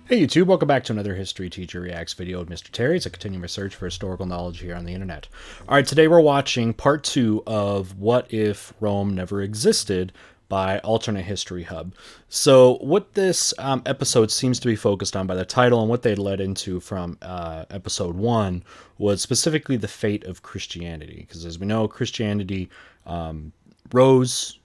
Hey YouTube, welcome back to another History Teacher Reacts video with Mr. Terry. It's a continuing research for historical knowledge here on the internet. Alright, today we're watching part 2 of What If Rome Never Existed by Alternate History Hub. So what this episode seems to be focused on by the title and what they led into from episode 1 was specifically the fate of Christianity. Because as we know, Christianity rose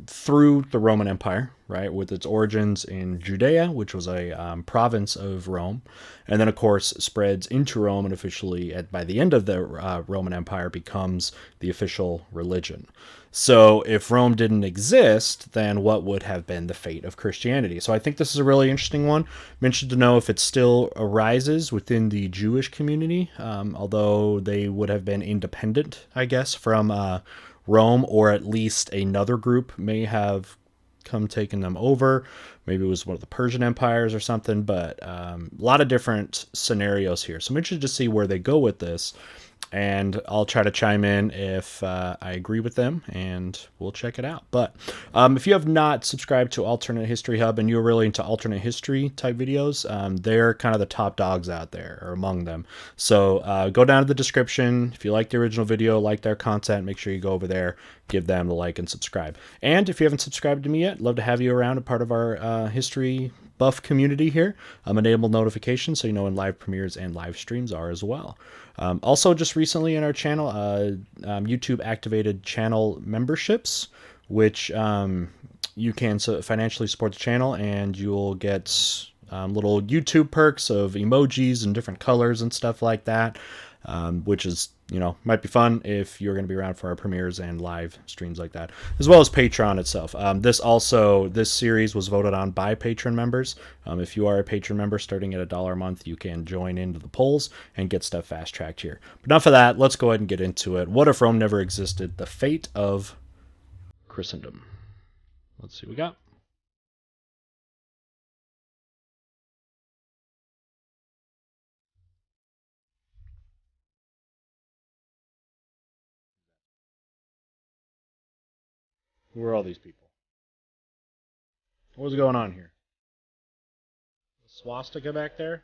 through the Roman Empire, right, with its origins in Judea, which was a province of Rome, and then, of course, spreads into Rome and officially, by the end of the Roman Empire, becomes the official religion. So if Rome didn't exist, then what would have been the fate of Christianity? So I think this is a really interesting one. I'm interested to know if it still arises within the Jewish community, although they would have been independent, I guess, from Rome, or at least another group may have come taking them over. Maybe it was one of the Persian empires or something, but a lot of different scenarios here. So I'm interested to see where they go with this, and I'll try to chime in if I agree with them, and we'll check it out. But if you have not subscribed to Alternate History Hub and you're really into alternate history type videos, they're kind of the top dogs out there, or among them. So go down to the description. If you like the original video, like their content, make sure you go over there, give them the like and subscribe. And if you haven't subscribed to me yet, love to have you around, a part of our history buff community here. Enable notifications so you know when live premieres and live streams are as well. Also, just recently in our channel, YouTube activated channel memberships, which you can financially support the channel, and you'll get little YouTube perks of emojis and different colors and stuff like that, which is, might be fun if you're going to be around for our premieres and live streams like that, as well as Patreon itself. This series was voted on by patron members. If you are a patron member starting at $1 a month, you can join into the polls and get stuff fast tracked here. But enough of that. Let's go ahead and get into it. What if Rome never existed? The fate of Christendom. Let's see what we got. Who are all these people? What's going on here? Swastika back there?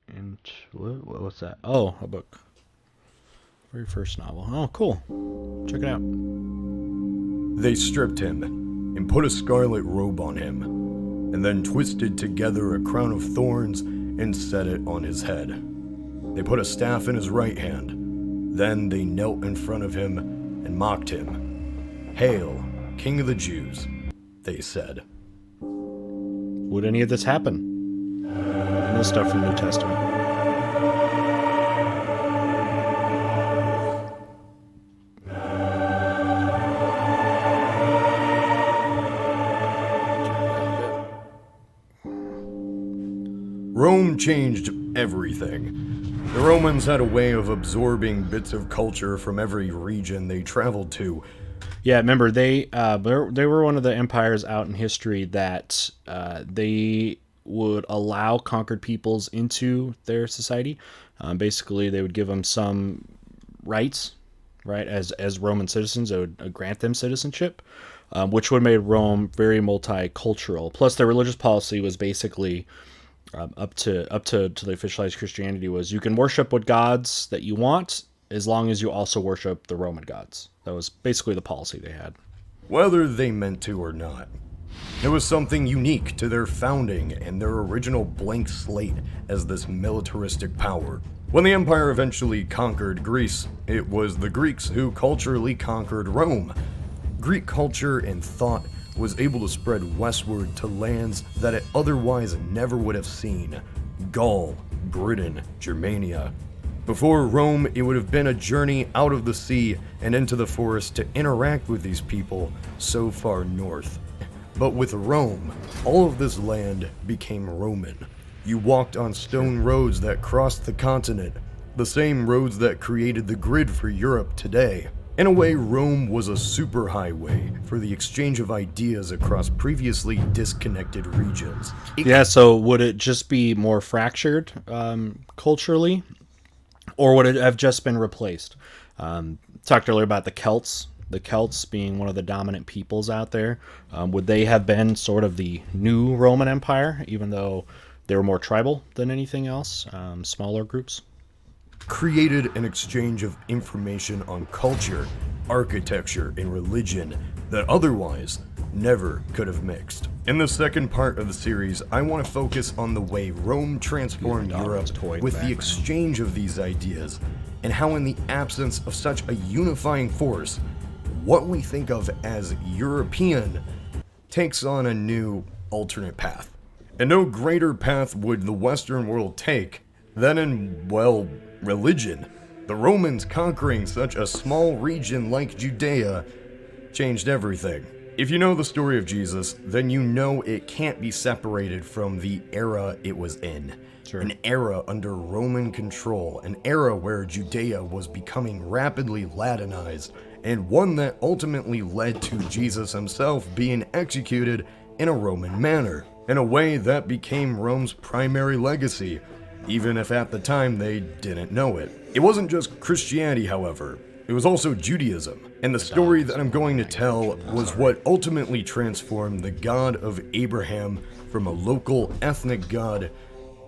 And what's that? Oh, a book. Very first novel. Oh, cool. Check it out. They stripped him and put a scarlet robe on him, and then twisted together a crown of thorns and set it on his head. They put a staff in his right hand. Then they knelt in front of him and mocked him. "Hail, King of the Jews," they said. Would any of this happen in the stuff from the New Testament? Rome changed everything. The Romans had a way of absorbing bits of culture from every region they traveled to. Yeah, remember, they were one of the empires out in history that they would allow conquered peoples into their society. Basically, they would give them some rights, right, as Roman citizens. They would grant them citizenship, which would have made Rome very multicultural. Plus, their religious policy was basically up to the officialized Christianity was you can worship what gods that you want as long as you also worship the Roman gods. That was basically the policy they had. Whether they meant to or not, there was something unique to their founding and their original blank slate as this militaristic power. When the empire eventually conquered Greece, it was the Greeks who culturally conquered Rome. Greek culture and thought was able to spread westward to lands that it otherwise never would have seen: Gaul, Britain, Germania. Before Rome, it would have been a journey out of the sea and into the forest to interact with these people so far north. But with Rome, all of this land became Roman. You walked on stone roads that crossed the continent, the same roads that created the grid for Europe today. In a way, Rome was a superhighway for the exchange of ideas across previously disconnected regions. Yeah, so would it just be more fractured culturally, or would it have just been replaced? talked earlier about the Celts. The Celts being one of the dominant peoples out there. Would they have been sort of the new Roman Empire, even though they were more tribal than anything else, smaller groups? Created an exchange of information on culture, architecture, and religion that otherwise never could have mixed. In the second part of the series, I want to focus on the way Rome transformed Europe with the exchange of these ideas, and how in the absence of such a unifying force, what we think of as European takes on a new alternate path. And no greater path would the Western world take than in, well, religion. The Romans conquering such a small region like Judea changed everything. If you know the story of Jesus, then you know it can't be separated from the era it was in. Sure. An era under Roman control, an era where Judea was becoming rapidly Latinized, and one that ultimately led to Jesus himself being executed in a Roman manner, in a way that became Rome's primary legacy, even if at the time they didn't know it. It wasn't just Christianity, however. It was also Judaism, and the story that I'm going to tell was what ultimately transformed the God of Abraham from a local ethnic god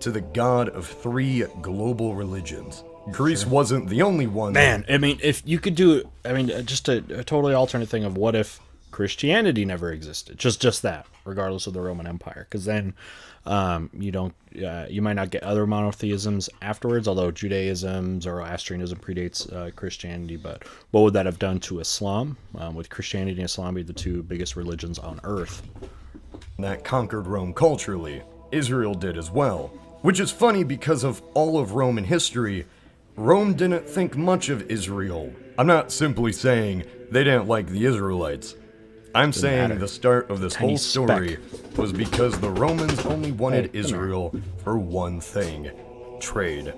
to the god of 3 global religions. Greece wasn't the only one. Man, I mean, if you could do, I mean, just a totally alternate thing of what if Christianity never existed? Just that, regardless of the Roman Empire, because then you might not get other monotheisms afterwards, although Judaism, Zoroastrianism predates Christianity. But what would that have done to Islam? With Christianity and Islam being the 2 biggest religions on earth. That conquered Rome culturally. Israel did as well. Which is funny because of all of Roman history, Rome didn't think much of Israel. I'm not simply saying they didn't like the Israelites. I'm saying the start of this whole story was because the Romans only wanted Israel for one thing: trade.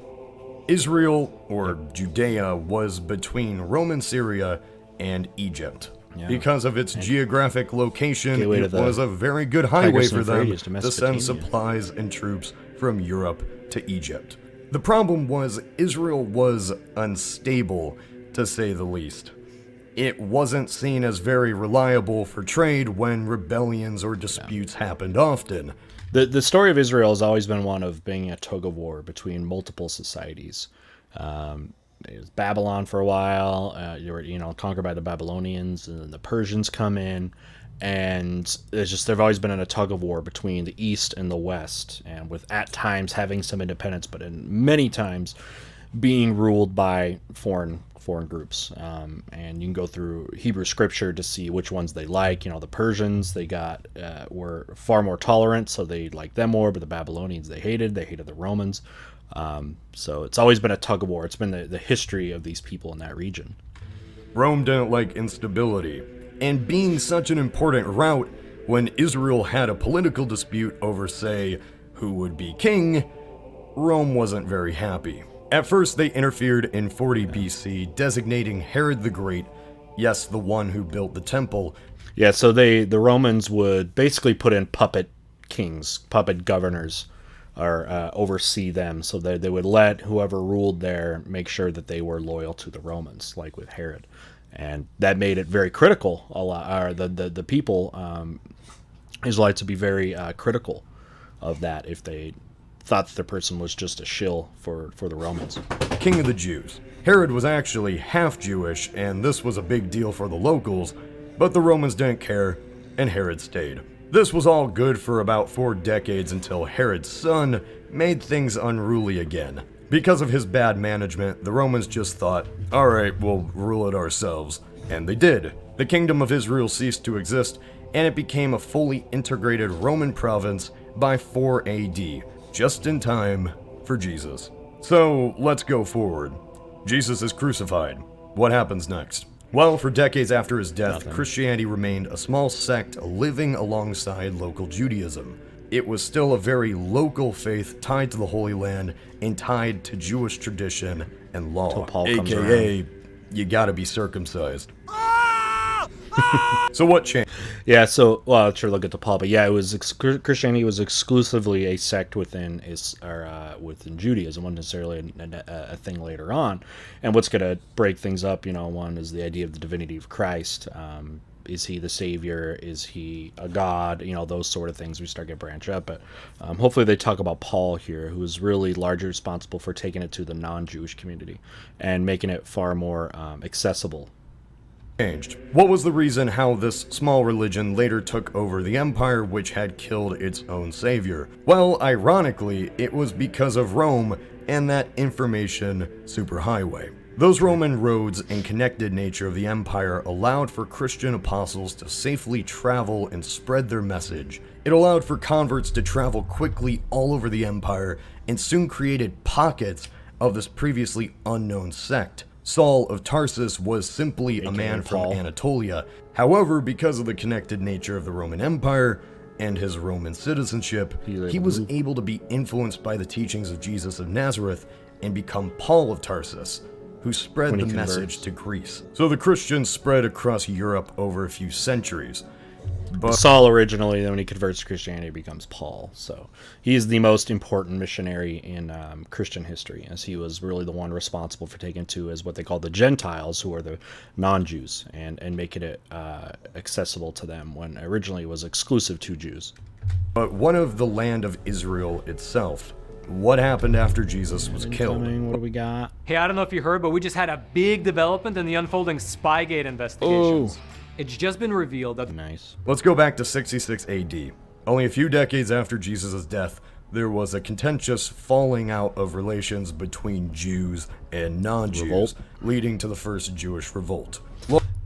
Israel, or Judea, was between Roman Syria and Egypt. Yeah. Because of its geographic location, it was a very good highway for them to send supplies and troops from Europe to Egypt. The problem was Israel was unstable, to say the least. It wasn't seen as very reliable for trade when rebellions or disputes happened often. The story of Israel has always been one of being a tug-of-war between multiple societies. It was Babylon for a while. You were, conquered by the Babylonians, and then the Persians come in, and they've always been in a tug-of-war between the East and the West, and with at times having some independence, but in many times being ruled by foreign groups. And you can go through Hebrew scripture to see which ones they like. The Persians were far more tolerant, so they liked them more, but the Babylonians they hated the Romans. So it's always been a tug-of-war. It's been the history of these people in that region. Rome didn't like instability, and being such an important route, when Israel had a political dispute over, say, who would be king, Rome wasn't very happy. At first, they interfered in 40 BC, designating Herod the Great, yes, the one who built the temple. Yeah, so the Romans would basically put in puppet kings, puppet governors, or oversee them, so that they would let whoever ruled there make sure that they were loyal to the Romans, like with Herod. And that made it very critical. The people, Israelites, would be very critical of that if they thought that the person was just a shill for the Romans. King of the Jews. Herod was actually half Jewish, and this was a big deal for the locals, but the Romans didn't care, and Herod stayed. This was all good for about 4 decades until Herod's son made things unruly again. Because of his bad management, the Romans just thought, alright, we'll rule it ourselves. And they did. The kingdom of Israel ceased to exist, and it became a fully integrated Roman province by 4 AD, just in time for Jesus. So, let's go forward. Jesus is crucified. What happens next? Well, for decades after his death, Christianity remained a small sect living alongside local Judaism. It was still a very local faith tied to the Holy Land and tied to Jewish tradition and law. AKA, you gotta be circumcised. So what changed? Yeah, so well, sure, look at the Paul, but yeah, it was Christianity was exclusively a sect within Judaism, wasn't necessarily a thing later on. And what's going to break things up, one is the idea of the divinity of Christ. Is he the savior? Is he a god? Those sort of things we start to branch up. But hopefully they talk about Paul here, who is really largely responsible for taking it to the non-Jewish community and making it far more accessible. Changed. What was the reason how this small religion later took over the empire which had killed its own savior? Well, ironically, it was because of Rome and that information superhighway. Those Roman roads and connected nature of the empire allowed for Christian apostles to safely travel and spread their message. It allowed for converts to travel quickly all over the empire and soon created pockets of this previously unknown sect. Saul of Tarsus was simply a man from Anatolia. However, because of the connected nature of the Roman Empire and his Roman citizenship, he was able to be influenced by the teachings of Jesus of Nazareth and become Paul of Tarsus, who spread the message to Greece. So the Christians spread across Europe over a few centuries. But Saul originally, then when he converts to Christianity, becomes Paul. So he is the most important missionary in Christian history, as he was really the one responsible for taking to as what they call the Gentiles, who are the non-Jews, and making it accessible to them when originally it was exclusive to Jews. But one of the land of Israel itself. What happened after Jesus was killed? What do we got? Hey, I don't know if you heard, but we just had a big development in the unfolding Spygate investigations. It's just been revealed that... Nice. Let's go back to 66 AD. Only a few decades after Jesus' death, there was a contentious falling out of relations between Jews and non-Jews, leading to the first Jewish revolt.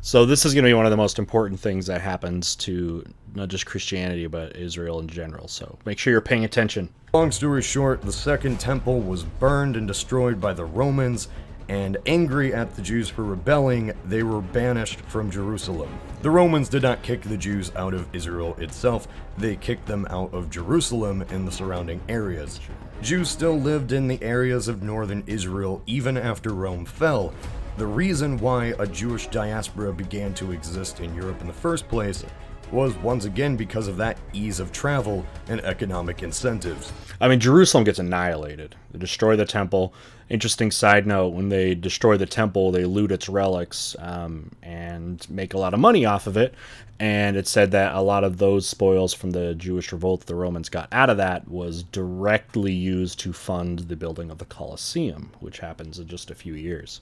So this is going to be one of the most important things that happens to not just Christianity, but Israel in general. So make sure you're paying attention. Long story short, the Second Temple was burned and destroyed by the Romans, and angry at the Jews for rebelling, they were banished from Jerusalem. The Romans did not kick the Jews out of Israel itself, they kicked them out of Jerusalem and the surrounding areas. Jews still lived in the areas of northern Israel even after Rome fell. The reason why a Jewish diaspora began to exist in Europe in the first place was once again because of that ease of travel and economic incentives. I mean, Jerusalem gets annihilated. They destroy the temple. Interesting side note, when they destroy the temple, they loot its relics and make a lot of money off of it. And it said that a lot of those spoils from the Jewish revolt the Romans got out of that was directly used to fund the building of the Colosseum, which happens in just a few years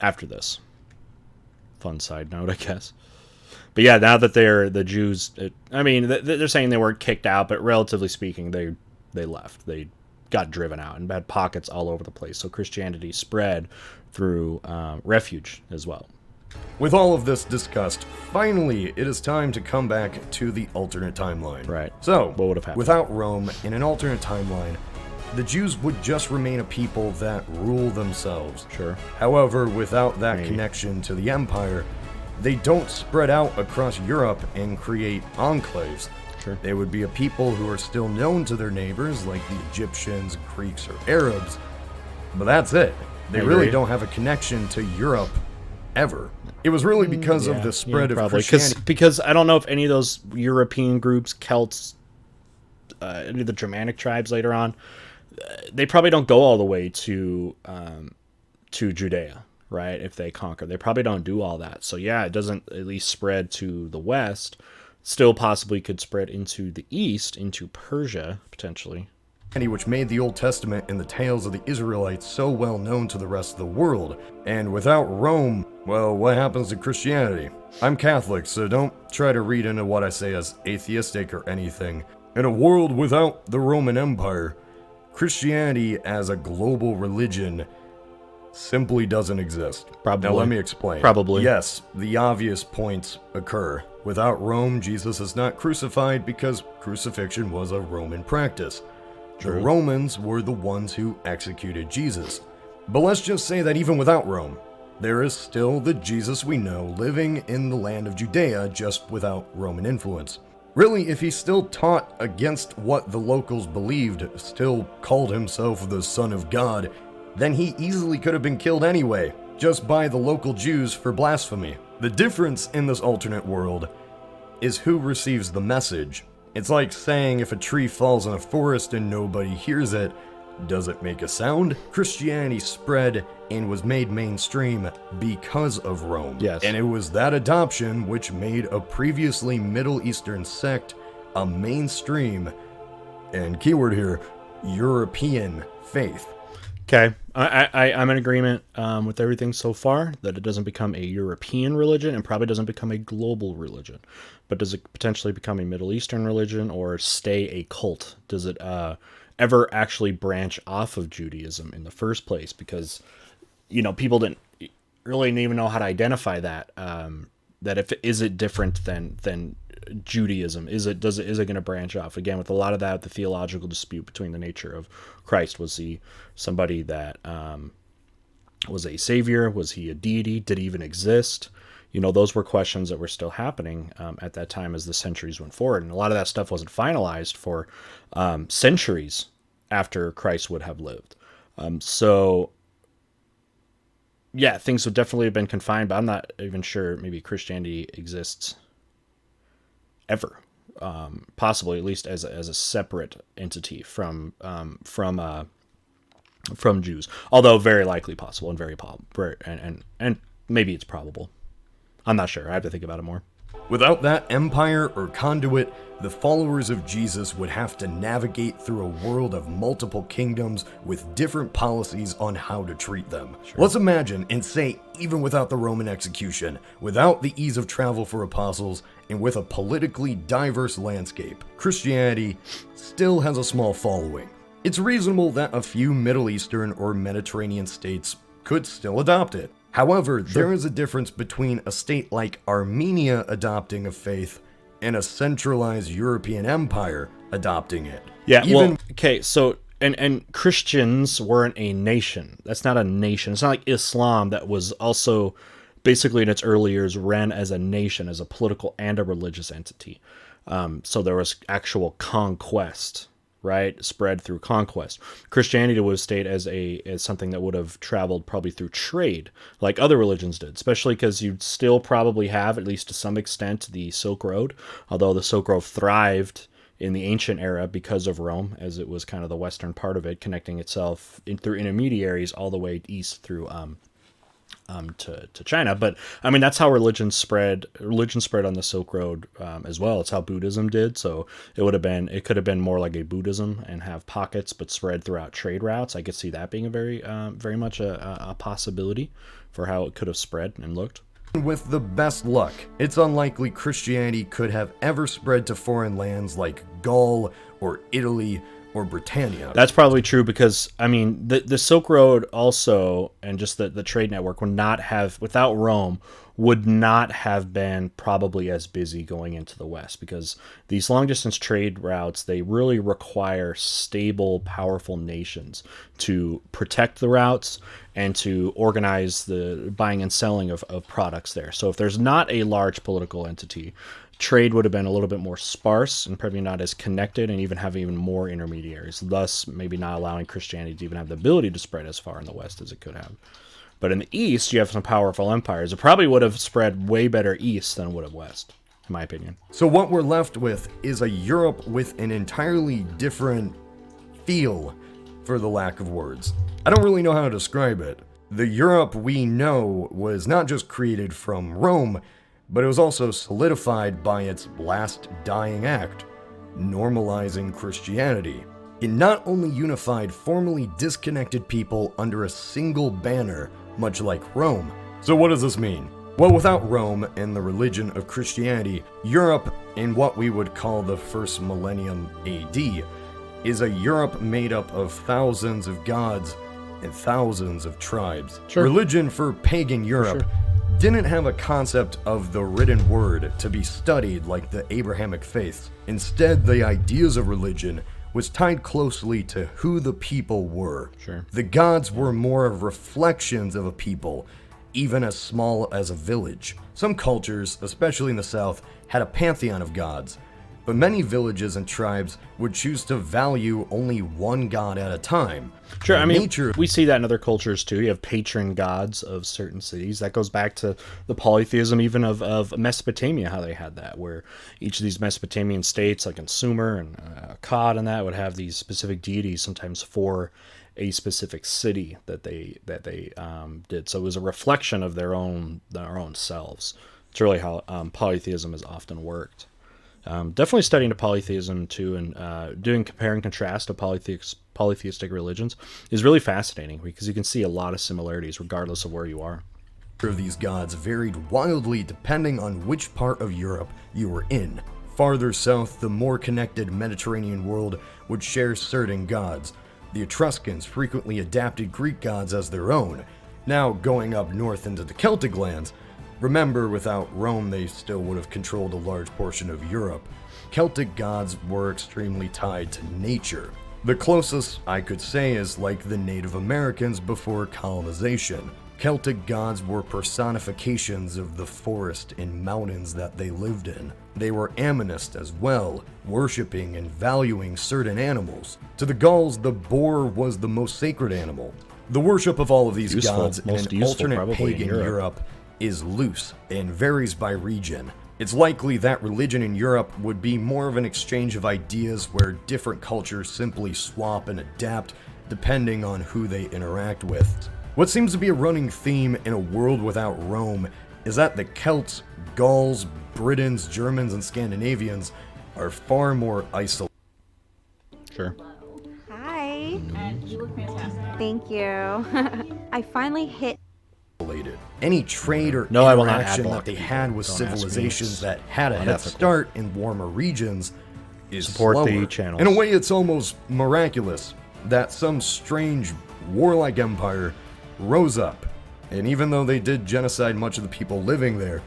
after this. Fun side note, I guess. But yeah, now that they're the Jews, they're saying they weren't kicked out, but relatively speaking, they left. They got driven out and had pockets all over the place. So Christianity spread through refuge as well. With all of this discussed, finally, it is time to come back to the alternate timeline. Right. So, what would have happened? Without Rome, in an alternate timeline, the Jews would just remain a people that rule themselves. Sure. However, without that connection to the empire, they don't spread out across Europe and create enclaves. Sure. They would be a people who are still known to their neighbors, like the Egyptians, Greeks, or Arabs. But that's it. They really don't have a connection to Europe ever. It was really because of the spread of Christianity. Because I don't know if any of those European groups, Celts, any of the Germanic tribes later on, they probably don't go all the way to Judea. Right, if they conquer, they probably don't do all that. So yeah, it doesn't at least spread to the west. Still possibly could spread into the east, into Persia potentially. Which made the Old Testament and the tales of the Israelites so well known to the rest of the world. And without Rome, well, what happens to Christianity? I'm Catholic, so don't try to read into what I say as atheistic or anything. In a world without the Roman Empire, Christianity as a global religion simply doesn't exist. Probably. Now let me explain. Probably. Yes, the obvious points occur. Without Rome, Jesus is not crucified because crucifixion was a Roman practice. True. The Romans were the ones who executed Jesus. But let's just say that even without Rome, there is still the Jesus we know living in the land of Judea, just without Roman influence. Really, if he still taught against what the locals believed, still called himself the Son of God, then he easily could have been killed anyway, just by the local Jews for blasphemy. The difference in this alternate world is who receives the message. It's like saying if a tree falls in a forest and nobody hears it, does it make a sound? Christianity spread and was made mainstream because of Rome. Yes. And it was that adoption which made a previously Middle Eastern sect a mainstream, and keyword here, European faith. Okay, I'm in agreement with everything so far, that it doesn't become a European religion and probably doesn't become a global religion. But does it potentially become a Middle Eastern religion or stay a cult? Does it ever actually branch off of Judaism in the first place? Because, people didn't really even know how to identify that. Is it different than Judaism? Is it going to branch off again with a lot of that, the theological dispute between the nature of Christ? Was he somebody that was a savior? Was he a deity? Did he even exist? Those were questions that were still happening at that time as the centuries went forward, and a lot of that stuff wasn't finalized for centuries after Christ would have lived. Yeah, things would definitely have been confined, but I'm not even sure maybe Christianity exists ever, possibly at least as a separate entity from Jews, although very likely possible and and maybe it's probable. I'm not sure. I have to think about it more. Without that empire or conduit, the followers of Jesus would have to navigate through a world of multiple kingdoms with different policies on how to treat them. Sure. Let's imagine, and say even without the Roman execution, without the ease of travel for apostles, and with a politically diverse landscape, Christianity still has a small following. It's reasonable that a few Middle Eastern or Mediterranean states could still adopt it. However, there is a difference between a state like Armenia adopting a faith and a centralized European empire adopting it. Yeah, okay, so, and Christians weren't a nation. That's not a nation. It's not like Islam that was also, basically in its early years, ran as a nation, as a political and a religious entity. So there was actual conquest, right? Spread through conquest. Christianity was stayed as something that would have traveled probably through trade, like other religions did, especially because you'd still probably have, at least to some extent, the Silk Road, although the Silk Road thrived in the ancient era because of Rome, as it was kind of the western part of it, connecting itself through intermediaries all the way east through to China. But I mean, that's how religion spread on the Silk Road as well. It's how Buddhism did. So it could have been more like a Buddhism and have pockets but spread throughout trade routes. I could see that being a very much a possibility for how it could have spread and looked. With the best luck, it's unlikely Christianity could have ever spread to foreign lands like Gaul or Italy or Britannia. That's probably true because, I mean, the Silk Road also, and just the trade network would not have, without Rome, would not have been probably as busy going into the West, because these long-distance trade routes, they really require stable, powerful nations to protect the routes and to organize the buying and selling of products there. So if there's not a large political entity, trade would have been a little bit more sparse and probably not as connected, and even having even more intermediaries, thus maybe not allowing Christianity to even have the ability to spread as far in the West as it could have. But in the East, you have some powerful empires. It probably would have spread way better east than it would have west, in my opinion. So what we're left with is a Europe with an entirely different feel, for the lack of words. I don't really know how to describe it. The Europe we know was not just created from Rome, but it was also solidified by its last dying act, normalizing Christianity. It not only unified formerly disconnected people under a single banner, much like Rome. So what does this mean? Well, without Rome and the religion of Christianity, Europe, in what we would call the first millennium AD, is a Europe made up of thousands of gods and thousands of tribes. Sure. Religion for pagan Europe didn't have a concept of the written word to be studied like the Abrahamic faiths. Instead, the ideas of religion was tied closely to who the people were. Sure. The gods were more of reflections of a people, even as small as a village. Some cultures, especially in the South, had a pantheon of gods, but many villages and tribes would choose to value only one god at a time. Sure, I mean, Nature we see that in other cultures too. You have patron gods of certain cities. That goes back to the polytheism even of Mesopotamia, how they had that, where each of these Mesopotamian states, like in Sumer and Akkad and that, would have these specific deities, sometimes for a specific city that they did. So it was a reflection of their own selves. It's really how polytheism has often worked. Definitely studying the polytheism too, and doing compare and contrast of polytheistic religions is really fascinating because you can see a lot of similarities regardless of where you are. of these gods varied wildly depending on which part of Europe you were in. Farther south, the more connected Mediterranean world would share certain gods. The Etruscans frequently adapted Greek gods as their own. Now, going up north into the Celtic lands, remember, without Rome, they still would have controlled a large portion of Europe. Celtic gods were extremely tied to nature. The closest I could say is like the Native Americans before colonization. Celtic gods were personifications of the forest and mountains that they lived in. They were animist as well, worshipping and valuing certain animals. To the Gauls, the boar was the most sacred animal. The worship of all of these gods in an alternate pagan Europe is loose and varies by region. It's likely that religion in Europe would be more of an exchange of ideas where different cultures simply swap and adapt depending on who they interact with. What seems to be a running theme in a world without Rome is that the Celts, Gauls, Britons, Germans, and Scandinavians are far more isolated. Sure. Hi. And you look fantastic. Thank you. I finally hit. Any trade or No, I will not interaction add that they block had with people. Don't ask me. civilizations It's that had a head unethical. start in warmer regions is Support the slower. channels. In a way, it's almost miraculous that some strange warlike empire rose up, and even though they did genocide much of the people living there,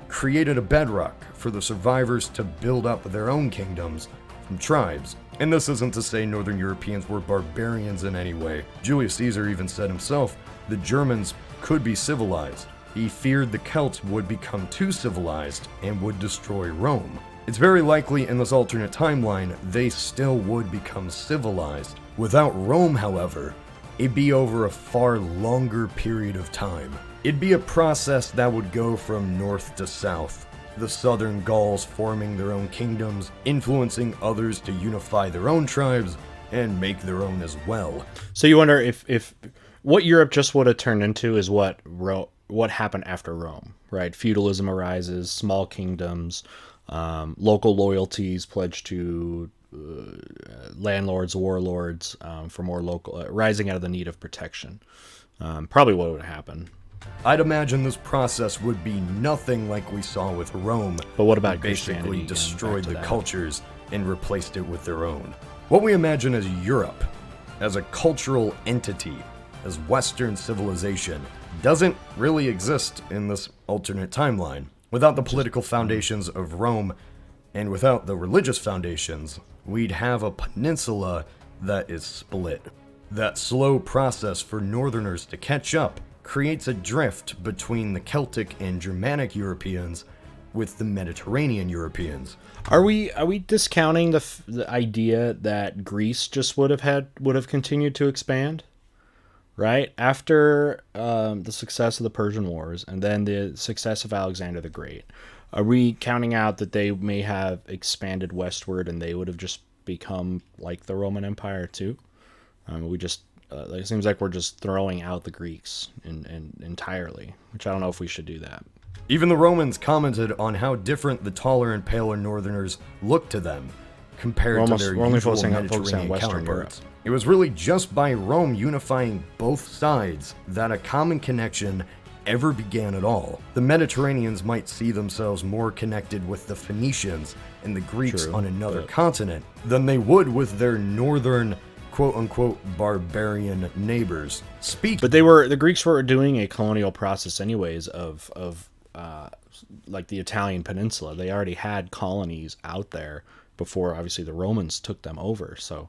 created a bedrock for the survivors to build up their own kingdoms from tribes. And this isn't to say Northern Europeans were barbarians in any way. Julius Caesar even said himself, the Germans could be civilized. He feared the Celts would become too civilized and would destroy Rome. It's very likely in this alternate timeline they still would become civilized. Without Rome, however, it'd be over a far longer period of time. It'd be a process that would go from north to south. The southern Gauls forming their own kingdoms, influencing others to unify their own tribes, and make their own as well. So you wonder if what Europe just would have turned into is what happened after Rome, right? Feudalism arises, small kingdoms, local loyalties pledged to landlords, warlords, for more local, rising out of the need of protection. Probably what would happen. I'd imagine this process would be nothing like we saw with Rome. But what about who basically Christianity? destroyed Back to the that. cultures and replaced it with their own. What we imagine as Europe, as a cultural entity, as Western civilization, doesn't really exist in this alternate timeline. Without the political foundations of Rome, and without the religious foundations, we'd have a peninsula that is split. That slow process for northerners to catch up creates a drift between the Celtic and Germanic Europeans with the Mediterranean Europeans. Are we discounting the idea that Greece just would have continued to expand? Right after the success of the Persian Wars and then the success of Alexander the Great, are we counting out that they may have expanded westward and they would have just become like the Roman Empire too? It seems like we're just throwing out the Greeks entirely, which I don't know if we should do that. Even the Romans commented on how different the taller and paler northerners looked to them compared to their We're only usual focusing on Mediterranean Western counterparts. It was really just by Rome unifying both sides that a common connection ever began at all. The Mediterraneans might see themselves more connected with the Phoenicians and the Greeks True, on another but- continent than they would with their northern quote-unquote barbarian neighbors. But the Greeks were doing a colonial process anyways of like the Italian peninsula. They already had colonies out there before obviously the Romans took them over. So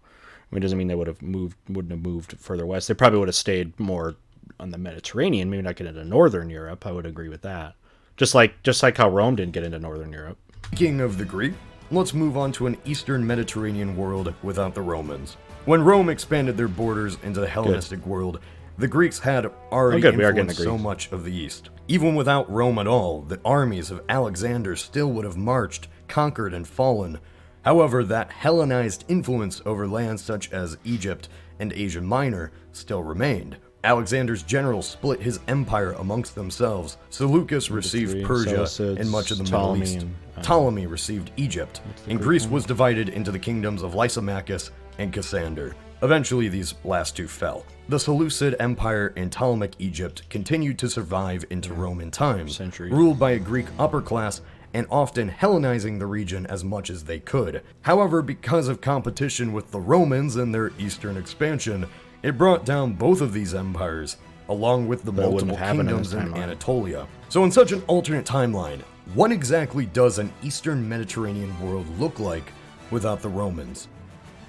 I mean, it doesn't mean they wouldn't have moved further west. They probably would have stayed more on the Mediterranean, maybe not get into northern Europe. I would agree with that. Just like how Rome didn't get into northern Europe. Speaking of the Greek, let's move on to an Eastern Mediterranean world without the Romans. When Rome expanded their borders into the Hellenistic world, the Greeks had already influenced so much of the East. Even without Rome at all, the armies of Alexander still would have marched, conquered, and fallen. However, that Hellenized influence over lands such as Egypt and Asia Minor still remained. Alexander's generals split his empire amongst themselves. Seleucus received Persia and much of the Middle East. Ptolemy received Egypt, and Greece was divided into the kingdoms of Lysimachus and Cassander. Eventually, these last two fell. The Seleucid Empire and Ptolemaic Egypt continued to survive into Roman times, ruled by a Greek upper class and often Hellenizing the region as much as they could. However, because of competition with the Romans and their eastern expansion, it brought down both of these empires, along with the multiple kingdoms in Anatolia. So in such an alternate timeline, what exactly does an Eastern Mediterranean world look like without the Romans?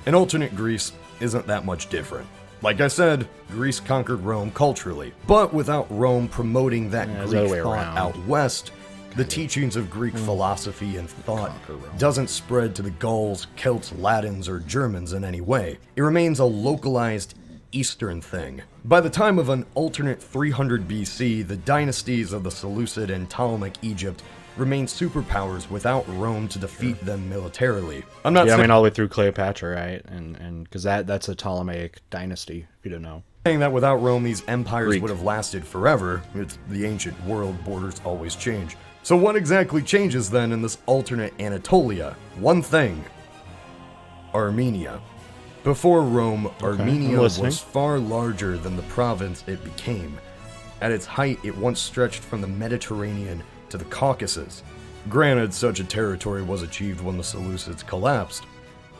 An alternate Greece isn't that much different. Like I said, Greece conquered Rome culturally, but without Rome promoting that Greek thought out west, the teachings of Greek philosophy and thought doesn't spread to the Gauls, Celts, Latins, or Germans in any way. It remains a localized Eastern thing. By the time of an alternate 300 BC, the dynasties of the Seleucid and Ptolemaic Egypt remained superpowers without Rome to defeat them militarily. I'm not saying all the way through Cleopatra, right? And because that's a Ptolemaic dynasty, if you didn't know. Saying that without Rome, these empires would have lasted forever. It's the ancient world, borders always change. So what exactly changes then in this alternate Anatolia? One thing. Armenia. Before Rome, Armenia was far larger than the province it became. At its height, it once stretched from the Mediterranean to the Caucasus. Granted, such a territory was achieved when the Seleucids collapsed,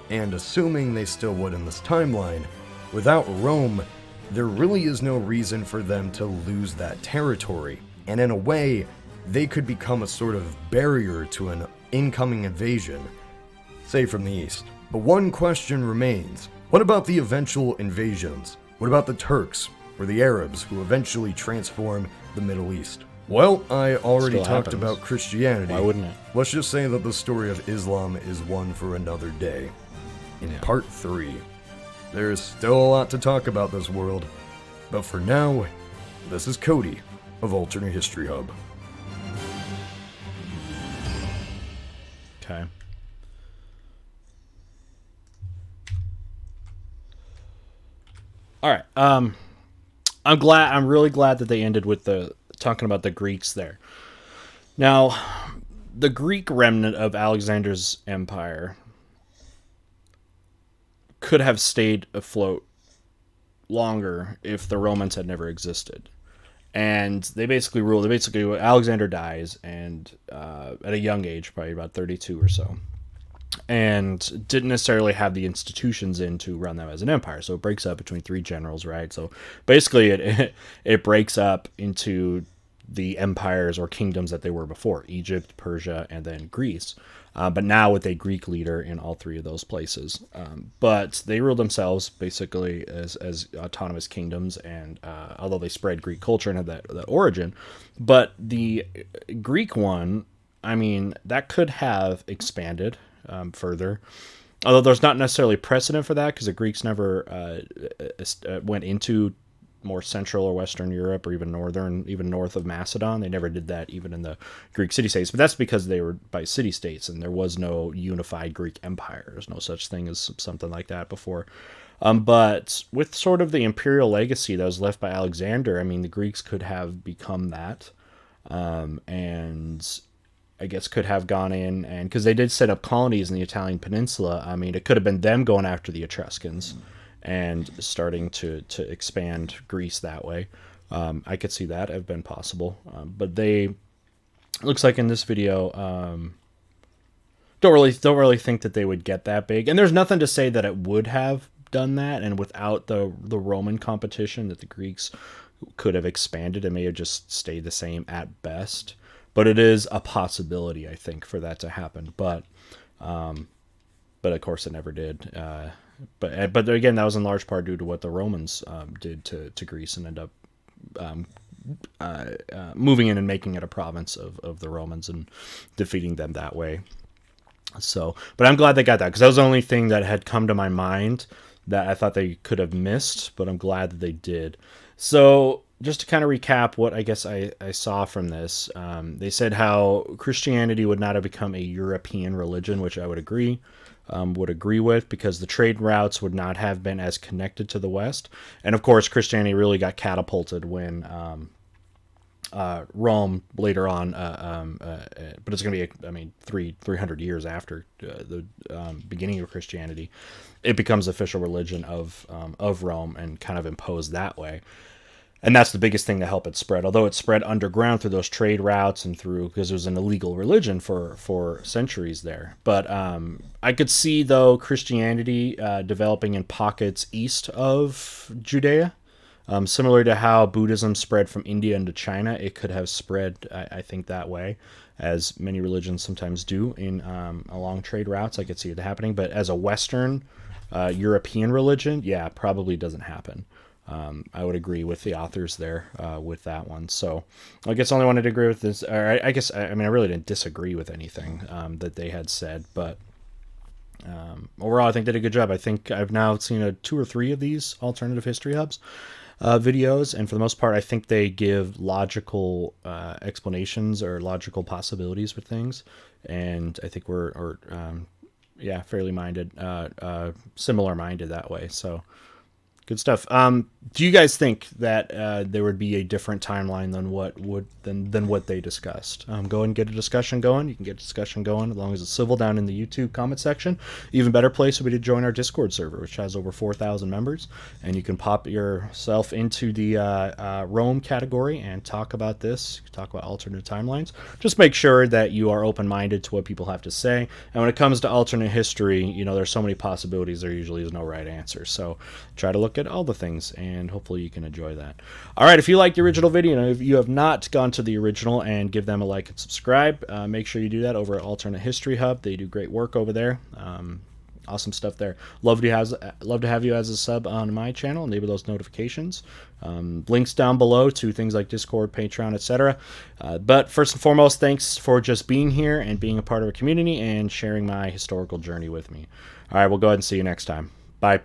and assuming they still would in this timeline, without Rome, there really is no reason for them to lose that territory, and in a way, they could become a sort of barrier to an incoming invasion, say from the east. But one question remains. What about the eventual invasions? What about the Turks, or the Arabs, who eventually transform the Middle East? Well, I already talked about Christianity. Why wouldn't it? Let's just say that the story of Islam is one for another day. In part 3, there is still a lot to talk about this world, but for now, this is Cody of Alternate History Hub. Okay. All right. I'm really glad that they ended with the talking about the Greeks there. Now, the Greek remnant of Alexander's empire could have stayed afloat longer if the Romans had never existed. And they basically ruled. Alexander dies, and at a young age, probably about 32 or so, and didn't necessarily have the institutions in to run them as an empire. So it breaks up between three generals, right? So basically, it breaks up into the empires or kingdoms that they were before: Egypt, Persia, and then Greece. But now with a Greek leader in all three of those places. But they ruled themselves basically as autonomous kingdoms, and although they spread Greek culture and had that origin. But the Greek one, I mean, that could have expanded further. Although there's not necessarily precedent for that, because the Greeks never went into more central or western Europe, or even north of Macedon. They never did that even in the Greek city-states, but that's because they were by city-states and there was no unified Greek empire. There's no such thing as something like that before. But with sort of the imperial legacy that was left by Alexander, I mean, the Greeks could have become that, and I guess could have gone in, and because they did set up colonies in the Italian peninsula, I mean, it could have been them going after the Etruscans and starting to expand Greece that way. I could see that have been possible. But they, looks like in this video, don't really think that they would get that big. And there's nothing to say that it would have done that. And without the Roman competition, that the Greeks could have expanded. It may have just stayed the same at best. But it is a possibility, I think, for that to happen. But of course it never did. But again, that was in large part due to what the Romans did to Greece, and end up moving in and making it a province of the Romans and defeating them that way. So, but I'm glad they got that, because that was the only thing that had come to my mind that I thought they could have missed, but I'm glad that they did. So, just to kind of recap what I guess I saw from this, they said how Christianity would not have become a European religion, which I would agree with, because the trade routes would not have been as connected to the West. And of course, Christianity really got catapulted when Rome later on, but it's going to be, 300 years after the beginning of Christianity, it becomes official religion of Rome and kind of imposed that way. And that's the biggest thing to help it spread. Although it spread underground through those trade routes and through, because it was an illegal religion for centuries there. But I could see, though, Christianity developing in pockets east of Judea. Similar to how Buddhism spread from India into China, it could have spread, I think, that way, as many religions sometimes do in along trade routes. I could see it happening. But as a Western European religion, yeah, probably doesn't happen. I would agree with the authors there with that one. So I guess I only wanted to agree with this. Or I really didn't disagree with anything that they had said, but overall, I think they did a good job. I think I've now seen 2 or 3 of these alternative history hubs videos, and for the most part, I think they give logical explanations or logical possibilities with things, and I think we're fairly minded, similar minded that way. So. Good stuff. Do you guys think that there would be a different timeline than what they discussed? Go and get a discussion going. You can get a discussion going as long as it's civil down in the YouTube comment section. Even better place would be to join our Discord server, which has over 4,000 members, and you can pop yourself into the Rome category and talk about this. Talk about alternate timelines. Just make sure that you are open-minded to what people have to say. And when it comes to alternate history, there's so many possibilities. There usually is no right answer. So try to look at all the things, and hopefully you can enjoy that. All right, if you like the original video, and if you have not gone to the original, and give them a like and subscribe, make sure you do that over at Alternate History Hub. They do great work over there. Awesome stuff there. Love to have you as a sub on my channel. Enable those notifications. Links down below to things like Discord, Patreon, etc. But first and foremost, thanks for just being here and being a part of a community and sharing my historical journey with me. All right, we'll go ahead and see you next time. Bye.